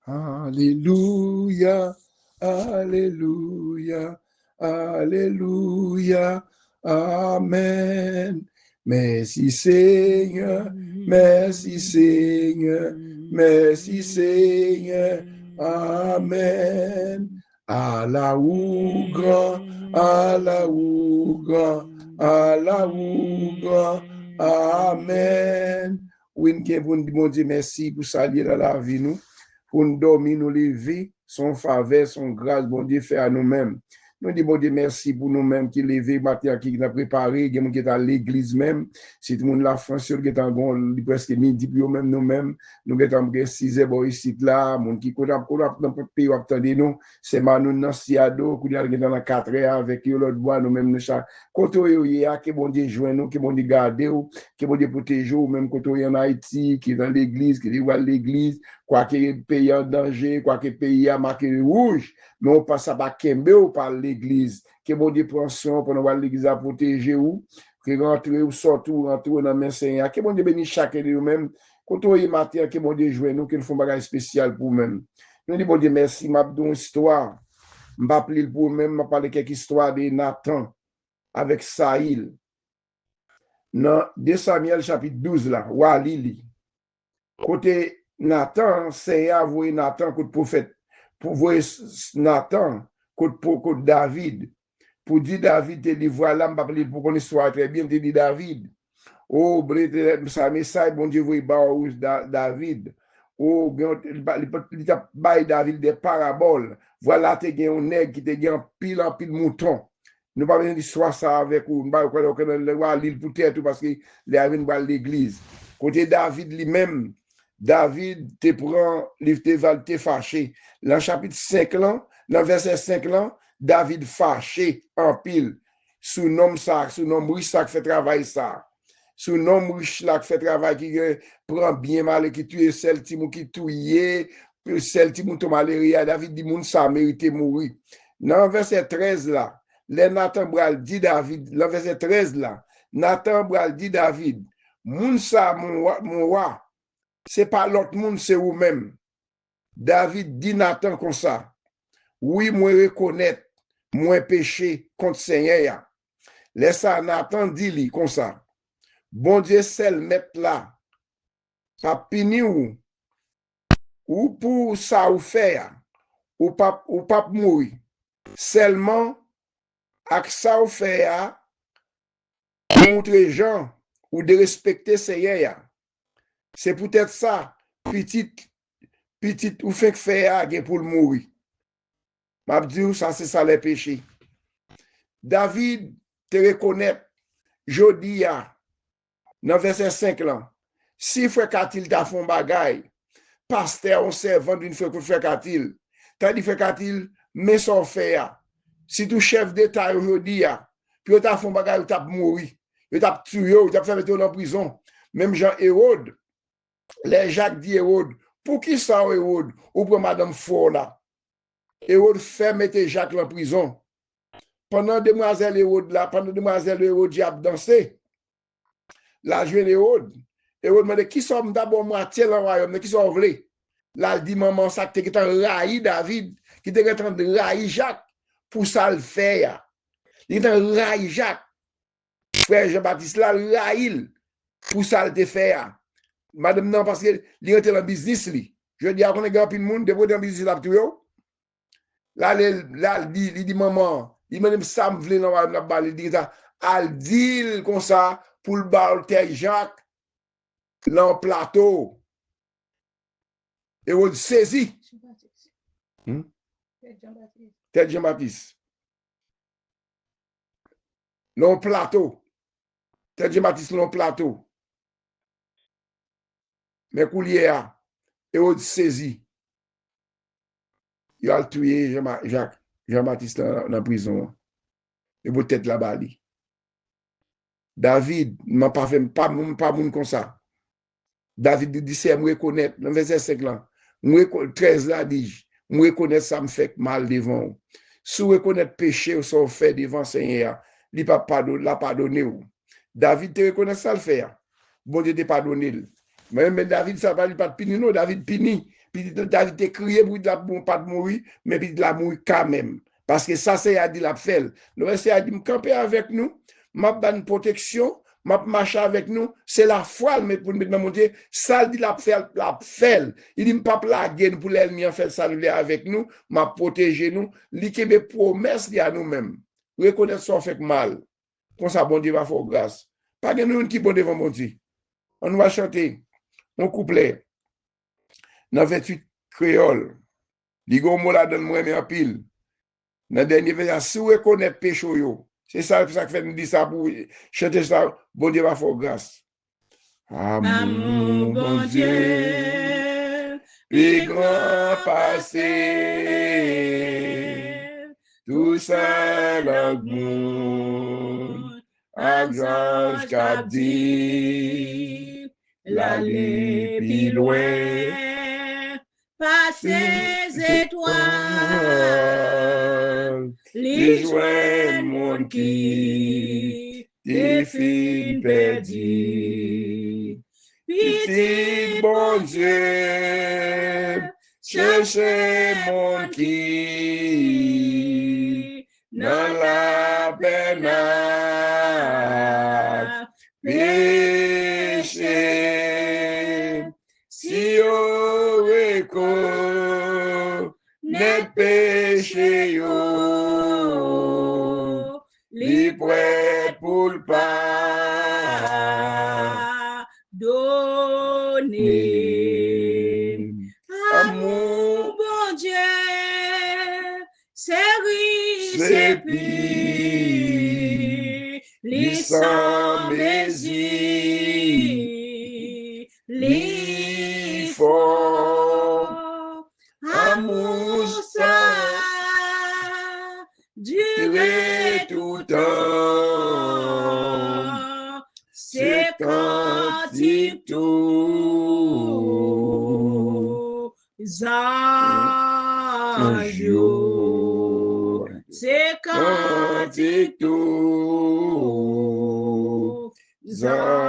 Alléluia, Alléluia, Alléluia, Amen. Merci Seigneur, merci Seigneur, merci Seigneur, Amen. Allah ou grand, Allah ou grand, Allah ou grand, Amen. Oui, bon Dieu, merci pour saluer dans la vie nous. Pour nous dormir, nous lever, son faveur, son grâce, bon Dieu, fait à nous-mêmes. Nous disons, bon Dieu, merci pour nous-mêmes qui levé, matin, qui nous a préparé, qui est à l'église même. Si tout le monde la France, qui est en presque midi, puis même nous-mêmes, nous sommes en 6 heures ici, là, mon qui est dans le pays, attendez nous, c'est Manou Nassiado, qui est dans 4 heures avec l'autre bois, nous-mêmes, nous chaque. Quand on y a, que bon Dieu joint nous, que bon Dieu garde, que bon Dieu protège, même quand on est en Haïti, qui est dans l'église, qui est dans l'église, quoi que le pays en danger, quoi que le pays a marqué rouge, mais on passe à Bakembe ou par l'église. Que bon Dieu prend soin pour nous voir l'église à protéger ou, que rentrer ou sortir ou rentrer dans le Seigneur. Que bon Dieu bénisse chacun de nous-mêmes. Quand on est matin, que bon Dieu joue nous, qu'il faut un bagage spécial pour nous-mêmes. Nous disons, bon Dieu, merci, m'a donné une histoire. M'a appelé pour nous-mêmes, m'a parlé quelques histoires de Nathan avec Saïl. Dans 2 Samuel chapitre 12 là, Walili. Côté Nathan, c'est à voir Nathan comme prophète, pour voir Nathan comme David, pour dire David, te dit voilà, je ne pour qu'on soit très bien, te dit David. Oh, ça message, bon Dieu, vous David. Oh, il a David des paraboles. Voilà, tu as un nègre qui te en pile mouton. Nous pas besoin d'histoire ça avec vous. Nous pas besoin l'île pour terre parce qu'il est arrivé à l'église. Côté David lui-même, David te prend, te fâché. Dans le chapitre 5 là, dans le verset 5 là, David fâché en pile. Sous nom ça, sous nom riche ça qui fait travail ça. Sous nom riche là qui fait travail qui prend bien mal et qui tue celle qui tue, celle qui mou malaria. David dit moun ça mérite mourir. Dans le verset 13 là, Nathan Bral dit David, dans le verset 13 là, Nathan Bral dit David, moun ça mon roi. C'est pas l'autre monde, c'est vous-même. David dit Nathan comme ça. Oui, moi reconnaître, moi péché contre Seigneur. Laisse ça, Nathan dit lui comme ça. Bon Dieu, seul mettre là. Pas pini ou pour ça ou faire. Ou pas mourir. Seulement, avec ça ou faire, montrer gens ou de respecter Seigneur. C'est peut-être ça, petit ou fait faire pour le mourir. M'a dit ça c'est ça les péchés. David te reconnaît Jodia dans verset 5 là. Si frère Katil t'a fait un bagay, pasteur on servant d'une frère Katil, t'as dit frère Katil mais son faire. Si tu chef d'état aujourd'hui puis t'a fait un bagay ou t'a mourir, ou t'a tué ou t'a fait mettre en prison. Même Jean Hérode, les Jacques dit Hérode, pour qui ça Hérode ou pour madame Fola? Hérode fait mettre Jacques en prison. Pendant demoiselle Hérode là, pendant demoiselle Hérode a dansé, la jeune Hérode m'a dit qui sont d'abord moitié dans le royaume, qui sont vle. Là, il dit maman ça qui était raï David, qui était en train de raï Jacques pour ça le faire. Il était en raï Jacques. Frère Jean-Baptiste là, raïl pour ça le faire. Madame non parce qu'il était dans le business li. Je dis à qu'on est grand pile monde de dans business là tout. Là il dit maman, il m'a dit ça me vle dans la balle, il dit ça, al dit comme ça pour le balter Jacques dans plateau. Et on saisi. Tête Jean-Baptiste. Dans plateau. Tête Jean-Baptiste dans plateau. Mais coulier et on saisi. Il a tué Jean-Baptiste dans la prison. Et vous tête là-bas. David m'a pas fait pas moun comme ça. David dit c'est me reconnaître dans verset 5 là. 13 là dit me reconnaître ça me fait mal devant. Si vous reconnaître péché ou son fait devant Seigneur, il pas pardonner ou. David te reconnaît ça le faire. Bon Dieu te pardonner. Mais David ça va pas pini non, David pini Puis David te crié pour la pas de mourir, mais puis de la mourir quand même. Parce que ça, c'est à dire la fait. Le reste, c'est à dire, camper avec nous, m'a donne protection, m'a marché avec nous, c'est la foi, mais pour nous montrer, ça dit la fait. Il dit, pas plaguer pour l'ennemi, en fait, ça avec nous, m'a protégé nous, l'iki des promesses à nous-mêmes. Reconnaître ça fait mal. Comme ça, bon Dieu va faire grâce. Pas de nous qui bon devant mon Dieu. On va chanter un couplet dans 28 créole. Ligo mot la donne moi mais en pile. Dans dernier verset, si vous reconnaissez péché yo, c'est ça que fait nous dire ça pour chanter ça, bon Dieu va faire grâce. Amour, bon Dieu, puis grand passé, tout ça l'amour, argent cap dit, l'aller plus loin, passer étoiles, les joints monde qui des filles perdues. Petit bon Dieu, cherchez mon qui dans la peine péché. Si on reconnaît péché, les prêts pour le pardonner. Amour, bon Dieu, c'est riche, c'est pire, les sans mesure, les forts, amour ça, durer tout temps, c'est cantique tout, Zajo, c'est cantique tout, Zajo.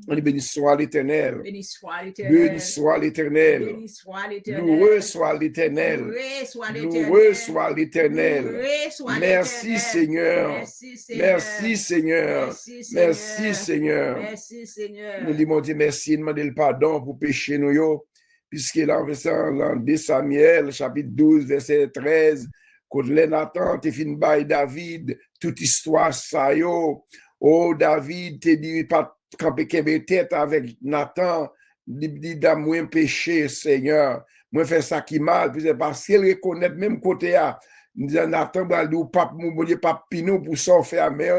On dit béni soit l'Éternel. Béni soit Béni l'Éternel. soit l'Éternel. Béni soit l'Éternel. Loué soit l'Éternel. Loué soit l'Éternel. Loué soit l'Éternel. Loué soit Merci l'Éternel. Seigneur. Merci Seigneur. Merci Seigneur. Merci Seigneur. Merci Seigneur. Merci Seigneur. Nous disons Dieu merci, demander le pardon pour pécher nous yo, puisque là en 2 Samuel chapitre 12 verset 13, quand Nathan te fin by David, toute histoire ça yo. Oh David te dit pas camper tête avec Nathan, dit dans moins péché Seigneur, moi faire ça qui mal, puis parce qu'il reconnaît même côté à Nathan va dire pas mon Dieu pas pino pour s'en faire mais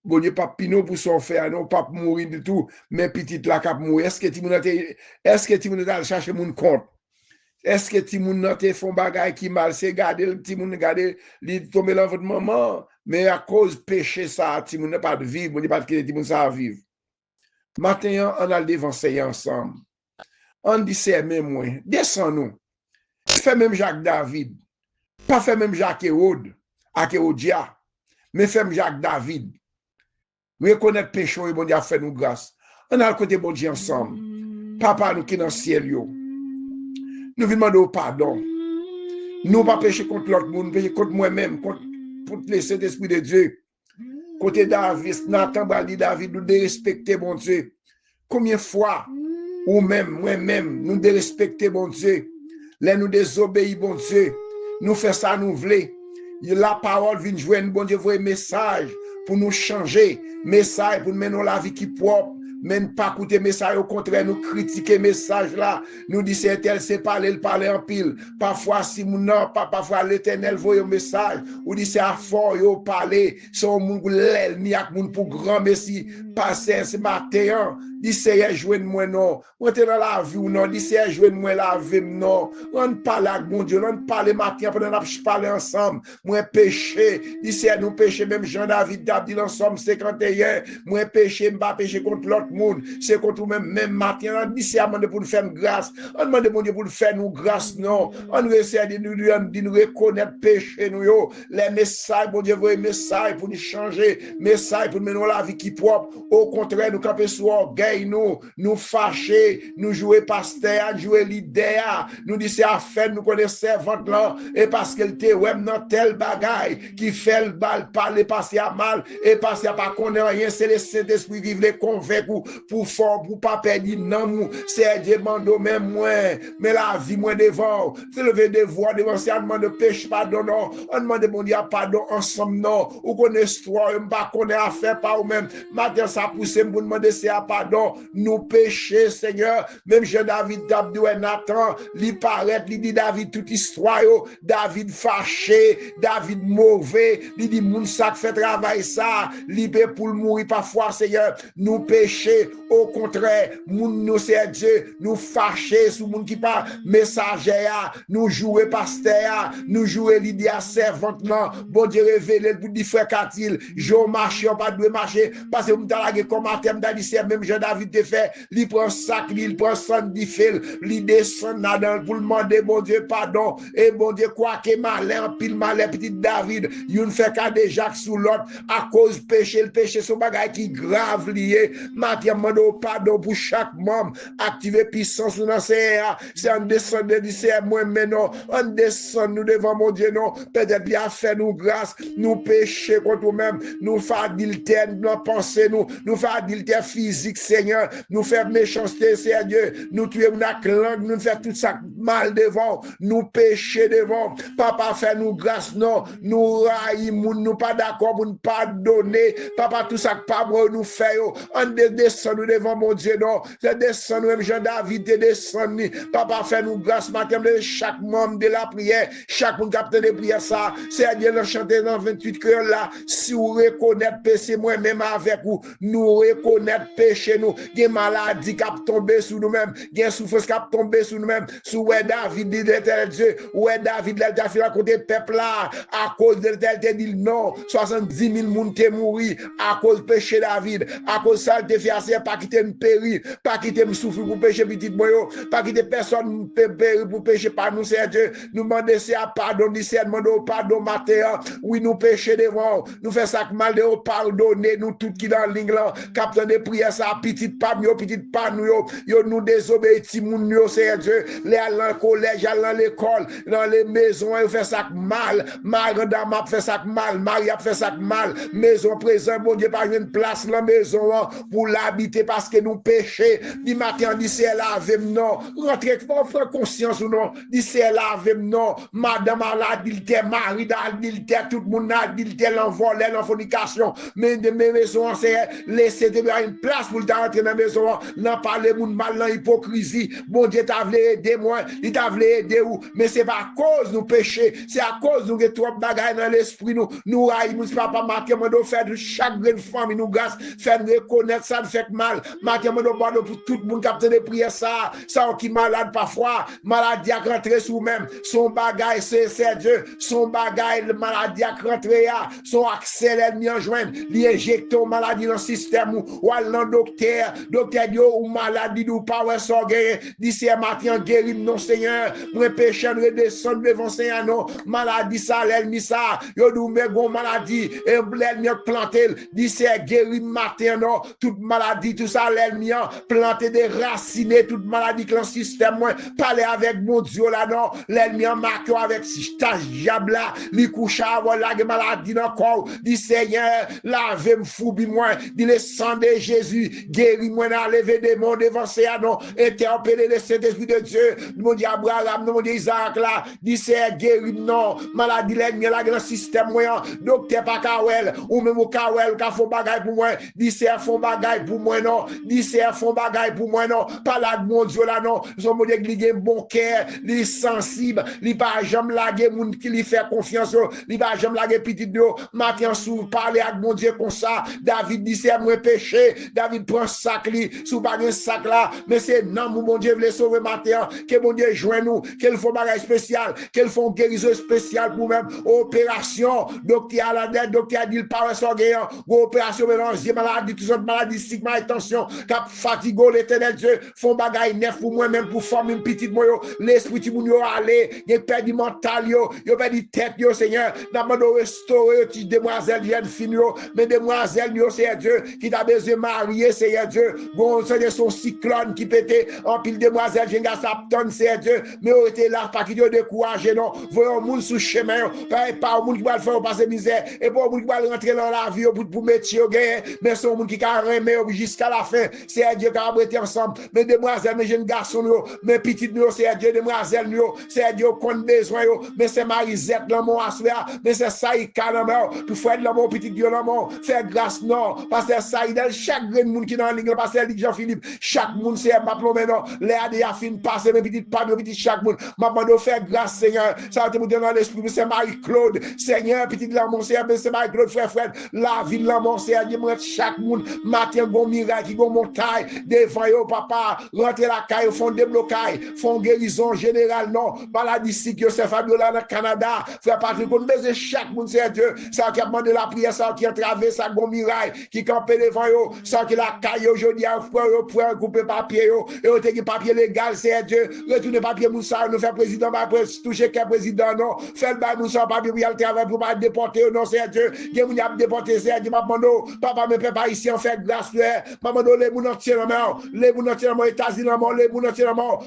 bon Dieu pas pino pour s'en faire non pas mourir du tout mais petite la cap mourir est-ce que tu m'as chercher mon compte. Est-ce que ti moun nan te font bagay qui mal, c'est garder le ti moun garder li tomber dans votre maman, mais à cause péché ça, ti moun n'a pas de vivre, on pas de ti moun ça vivre. Matin on a le dévancer ensemble. On dit c'est même moi, descend nous. Fais même Jacques David. Pas fait même Jacques Hérode, Akéodia, mais fait même Jacques David. Reconnaître péché et bon Dieu a fait nous grâce. On a le côté bon Dieu ensemble. Papa nous qui dans le ciel yo. Nous venons demander pardon. Nous pas pécher contre l'autre monde, pécher contre moi-même, contre le Saint-Esprit de Dieu. Côté David, Nathan Bali David, nous dérespecter mon Dieu. Combien de fois, ou même, moi-même, nous dérespecter mon Dieu. Là, nous désobéir mon Dieu. Nous faisons ça, nous voulons. La parole vient jouer, bon Dieu, un message pour nous changer. Message pour nous mener la vie qui est propre. Même pas écouter message, au contraire, nous critiquer message là. Nous disons, c'est tel, c'est parler, le parler en pile. Parfois, si nous non, parfois l'Éternel voit un message, ou dit c'est à fort, yo parler, son moun l'el, ni ak moun pour grand messie, passer ce matin, dit c'est jouer de moi non. On est dans la vie ou non, dit c'est jouer de moi la vie non. On parle avec mon Dieu, on parle matin, pendant qu'on parle ensemble. Moi péché, dit c'est nous péché, même Jean-David, dit ensemble 51, moi péché, m'pas péché contre l'autre monde, c'est contre nous même matin, on dit c'est à demander pour nous faire grâce, on demande mon Dieu pour nous faire nous grâce, non, on essaie de nous reconnaître péché, nous, yo, les messages, bon Dieu, les messages pour nous changer, messages pour nous mener la vie qui est propre, au contraire, nous camper sur orgueil, nous fâcher, nous jouer pasteur, jouer leader, nous dire c'est à faire, nous connaissons servante là, et parce qu'elle était, ouais, dans tel bagaille, qui fait le bal, parler, passer à mal, et passer à pas connaître rien, c'est le Saint-Esprit qui les convaincre pour fort, pour pas perdre, non, c'est Dieu mando même moins, mais la vie moins devant, c'est lever des voix devant, c'est un demande de péché, pardon, non, on demande mon Dieu, pardon, ensemble, non, ou connaissez toi, on pas connaît à faire par vous-même, matin ça pousse, pour demander c'est à pardon, nous pécher, Seigneur, même Jean David, Dabdou et Nathan, li paraît, li dit David, toute histoire, David fâché, David mauvais, li dit moun ça fait travail ça, libé pour mourir parfois, Seigneur, nous pécher, au contraire, moun nous c'est Dieu, nous fâcher sous moun qui pas messager, nous jouer pasteur, nous jouer l'idée servante, non, bon Dieu révélé pour dire frère Katil, je marche, pas de marcher, parce que vous avez comme à thème d'Alice, même Jean David te fait, il prend sac, il prend son diffil, il descend là-dedans pour demander, bon Dieu, pardon, et bon Dieu, quoi que malin, pile malin, petit David, il ne fait qu'à déjà sous l'autre, à cause péché, le péché, son bagage qui grave lié, maintenant, demande pardon pour chaque membre, activer puissance dans c'est un descendant du CR, moi, mais non, on descend nous devant mon Dieu, non, peut-être bien faire nous grâce, nous pécher contre nous-mêmes, nous faire adultère, nous penser, nous faire adultère physique, Seigneur, nous faire méchanceté, Seigneur Dieu, nous tuer notre langue, nous faire tout ça mal devant, nous pécher devant, papa fait nous grâce, non, nous railler, nous pas d'accord pour nous pardonner, papa tout ça pas nous fait, on descend nous devant mon Dieu, non, c'est descend nous, Jean David, descend, papa fait nous grâce, matin de chaque membre de la prière, chaque monde capteur de prière, ça, c'est Dieu le chanter dans 28 cœurs là, si vous reconnaissez péché, moi-même avec vous, nous reconnaître péché, nous, il y a maladie qui a tombé sur nous-mêmes, il y a souffrance qui a tombé sur nous-mêmes, sous David dit de Dieu, David l'a fait à côté peuple là, à cause de tel dit non, 70 000 personnes qui mourent à cause du péché David, à cause ça, te fait assez, pas quitter me périr, pas quitter me souffrir pour pécher petit boyo, pas quitter personne périr pour pécher par nous, c'est Dieu, nous demander c'est à pardon, c'est demander pardon matin, oui, nous pécher devant, nous fait ça mal de pardonner, nous tout qui dans ligne là, capteur de prière ça, petite pas nous, petite pas nous, yo nous désobéissons, nous, c'est Dieu, les à le collège, à l'école, dans les maisons, ils fait ça mal, Marie-Dame fait ça mal, Marie a fait ça mal, maison présent, bon Dieu, pas une place dans la maison pour l'habiter parce que nous péchons, du matin, dit c'est lavé, non, rentrez, faire conscience ou non, dit c'est lavé, non, madame a l'adultère, Marie d'adultère, tout le monde a adultère, l'envolé, l'enfornication, mais de mes maisons, c'est laisser une place pour rentrer dans la maison, n'en parler moun mal, dans l'hypocrisie, bon Dieu t'a voulu aider moi, il t'a voulu aider ou, mais c'est pas à cause nous pécher, c'est à cause nous que trop de bagaille dans l'esprit, nous raillons, nous papa marqué, nous devons faire de chaque grande famille, nous grâce, faire nous reconnaître ça, nous fait mal, marqué, nous devons pardon pour tout le monde qui a de prier ça qui malade parfois, maladie à rentrer sous même, son bagaille, c'est Dieu, son bagaille, maladie à rentrer, son accès, l'ennemi en joindre, l'injecter maladie dans le système, ou à l'en docteur dit, ou maladie, ou pas, ou sans guérir, d'ici à matin, guérir, non, Seigneur, moi, péché, redescendre devant Seigneur, non, maladie, ça, l'ennemi, ça, yo, nous, mais bon, maladie, et l'ennemi, planté, d'ici à guérir, matin, non, toute maladie, tout ça, l'ennemi, planté des racines, toute maladie, que le système, moi, parler avec mon Dieu, là, non, l'ennemi, marqué avec stage, diable, là, li couche avant la maladie, dans le corps, dit Seigneur, lavez-moi, foubi, moi, dit le sang de Jésus, guéris-moi, dans lever des mondes, devant Seigneur, non, interpeller le Saint-Esprit de Dieu, mon Dieu, Abraham, mon Dieu, Isaac, là, dit Seigneur, guéris, non, maladie, l'ennemi, là, dans le système, moi, docteur, pas Kawel, ou même au Kawel, qui font bagaille pour moi, dit Seigneur, font bagaille pour moi, non, dit Seigneur, font bagaille pour moi, non, pas là, mon Dieu, là, non, son mon Dieu, qui a bon cœur, il est sensible, il pas jamais laguer, moun qui lui fait confiance, il pas jamais laguer petit de matin sous, parler avec mon Dieu comme ça, David dit, c'est moi péché, David prend sac, sous pas un sac là, mais c'est non, mon Dieu, veut sauver matin, que mon Dieu joint nous, qu'elle font bagage spécial, qu'elle font guérison spéciale pour même, opération, docteur à la dette, docteur a dit, le parent sont gagnant, opération mélange, maladie, tout ça, maladie, diabétique, ma tension, cap fatigo l'éternel Dieu, font bagaille neuf pour moi-même, pour former une petite moi, l'esprit qui moun yo aller, y perdu mental yo perdu tête yo, Seigneur, n'a pas de restaurer, ti demoiselle jeune fille yo, mais demoiselle yo, Seigneur Dieu, qui t'a besoin marier, Seigneur Dieu, bon, c'est son cyclone qui pétait, en pile demoiselle, j'ai gars Sapton, Seigneur Dieu, mais on était là, pas qui yo découragé, non, voyons moun sous chemin, pas moun qui va le faire passer misère, et pas moun qui va rentrer dans la vie, pour mettre yo gagner, mais son moun qui a remet jusqu'à la fin, Seigneur Dieu, qui a été ensemble, mais demoiselles, mes jeunes garçons, mes petites, Seigneur Dieu, demoiselles, Seigneur Dieu, qu'on besoin, mais c'est Marisette, l'amour à soi, mais c'est ça, il calme, pour faire de l'amour, petit Dieu, l'amour, faire grâce, non, parce que ça, il y a chaque monde qui est dans la ligne, parce que Jean-Philippe, chaque monde, c'est ma plombe, non, les AD a fini de passer, mes petites pas, mes petites chaque monde, ma demande faire grâce, Seigneur, ça va te monter dans l'esprit, mais c'est Marie-Claude, Seigneur, petit l'amour, Seigneur, mais c'est Marie-Claude, frère, la vie de l'amour, Seigneur, Dieu, chaque monde, matin, bon miracle, qui bon montagne, devant yo, papa, rentrer la caille, font déblocage, font guérison générale, non, maladie, si que c'est Fabiola dans le Canada, frère Patrick, on besoin chaque monde, c'est Dieu, ça qui a demandé la prière, ça qui a traversé sa bon miracle, qui campait devant yo, ça qui la caille aujourd'hui, pour couper papier, et on te papier légal, c'est Dieu, retourner papier Moussa, nous faire président, toucher qu'un président, non, faire le bail Moussa, papier, pour le travail, pour pas déporter, non, c'est Dieu, il y a moun déporté, c'est Dieu, papa, me pas ici, on fait grâce, maman, les moun entiers, les moun entiers, les États-Unis, les moun entiers, maman,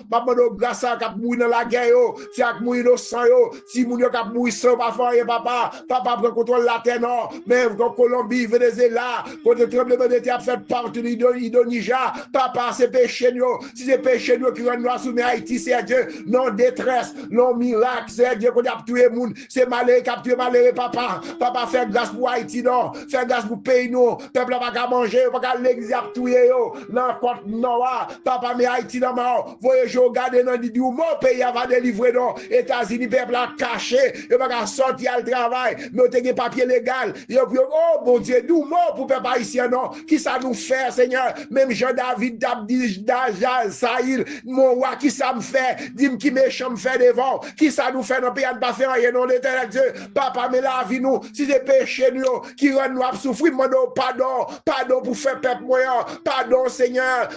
grâce à cap mourir dans la guerre, si ak mourir dans sang, si moun yo cap mourir sans pas faire, papa prend contrôle la terre, non, mais Colombie, Venezuela, quand le tremblement de terre fait partout d'Indonésie, papa, c'est péché, si c'est péché, qui rend nous soumis à Haïti, c'est Dieu, non détresse, non miracle, c'est Dieu qu'on a tué moun, c'est malheureux, qui a tué malheureux, papa, fait grâce pour Haïti, non, fait grâce pour pays, nous, peuple n'a pas qu'à manger, pas qu'à l'église à tuer, non, côte noire, papa, mais Haïti, non, voyez, je regarde dans du mon pays va délivrer, non, États-Unis, peuple a caché, il va pas sortir al travail, mais on a papier légal, oh, mon Dieu, nous, mort pour peuple haïtien, non, qui ça nous fait, Seigneur, même Jean-David, Saïl, mon roi, qui ça me fait, dis-moi qui méchant me fait devant, qui ça nous fait, non, pays ne pas faire rien, non, l'éternel Dieu, papa, mais la vie, nous, si c'est péché, nous, qui rend nous à souffrir, demandons pardon pour faire peuple moyen, pardon, Seigneur,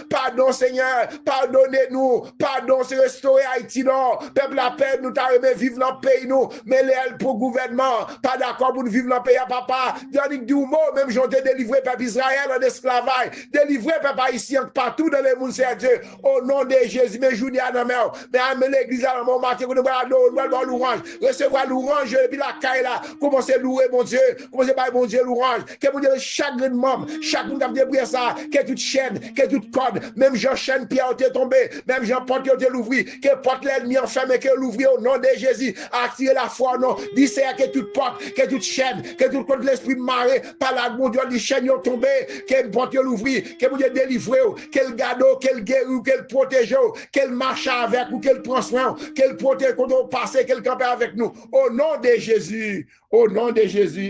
pardonnez-nous, pardon, c'est restaurer Haïti, non, peuple la paix, nous t'a aimé vivre dans le pays, nous, mais l'aile pour le gouvernement, pas d'accord pour nous vivre dans le pays, papa, Yannick Doumo, même j'en ai délivré peuple Israël en esclavage, délivré peuple haïtien partout dans les mondes, c'est Dieu, au nom de Jésus, mais je dis à la mer, mais amenez l'église à mon matin, nous allons l'orange, recevoir l'orange, et puis la caille là, commencez à louer mon Dieu, commencez à mon Dieu l'orange, que mon Dieu, chaque membre, chaque monde a débrouillé ça, que toute chaîne, que toute corde, même Jean chaîne, Pierre est tombé, même Jean porte qui est l'ouvri, que porte l'ennemi enfermé, que l'ouvri au nom de Jésus, attirer la foi, non, dis que toute porte, que toute chaîne, que tout contre l'esprit maré, par la mon Dieu, les chaînes ont tombé, que porte l'ouvri, que mon Dieu délivré, qu'elle garde, qu'elle guérit, qu'elle protège, qu'elle marche avec ou qu'elle prend soin, qu'elle protège quand on passe, qu'elle campe avec nous, au nom de Jésus,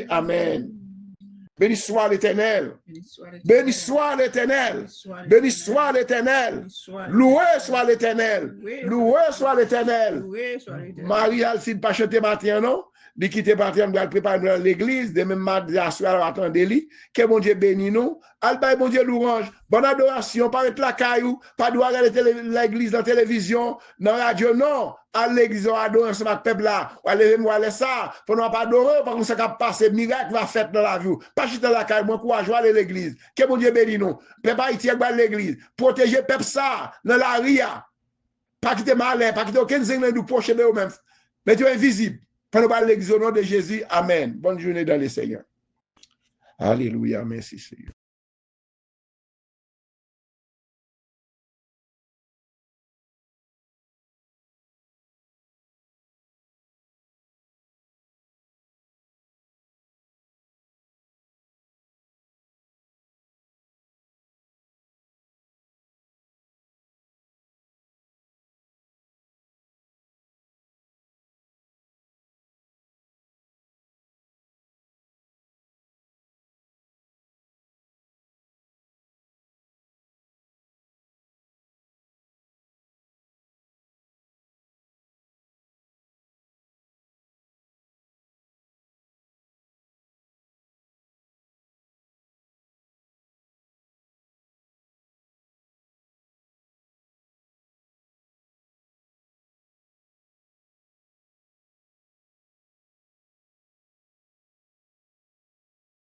amen. Béni soit l'Éternel. Béni soit l'Éternel. Béni soit l'Éternel. Loué soit l'Éternel. Loué soit l'Éternel. Marie Alcide pas chanter matin, non? De quitter matin, on doit préparer l'église, de même mardi à soir, attendez-les. Que mon Dieu bénisse nous. Alba, bon Dieu louange. Bonne adoration. Pas être la caillou. Pas doit regarder l'église dans la télévision, dans la radio, non. À l'église, on adore ce peuple là. On aller moi aller ça. Faut non pas adorer parce que ça va passer miracle va faire dans la vie. Pas juste dans la caille, moi courage aller l'église. Que mon Dieu bénisse nous. Peuple haïtien dans l'église. Protéger peuple ça dans la ria. Pas quitter malin, pas quitter aucun zingler nous proche de eux-mêmes. Mais tu es invisible. Pendant l'église au nom de Jésus. Amen. Bonne journée dans le Seigneur. Alléluia. Merci Seigneur.